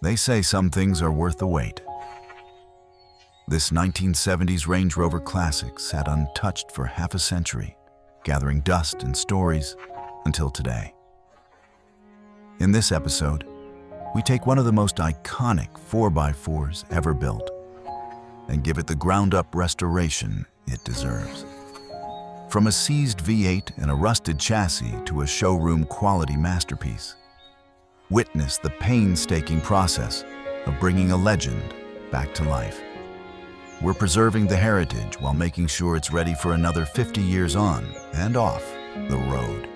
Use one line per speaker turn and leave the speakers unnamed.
They say some things are worth the wait. This 1970s Range Rover Classic sat untouched for half a century, gathering dust and stories until today. In this episode, we take one of the most iconic 4x4s ever built and give it the ground-up restoration it deserves. From a seized V8 and a rusted chassis to a showroom-quality masterpiece, witness the painstaking process of bringing a legend back to life. We're preserving the heritage while making sure it's ready for another 50 years on and off the road.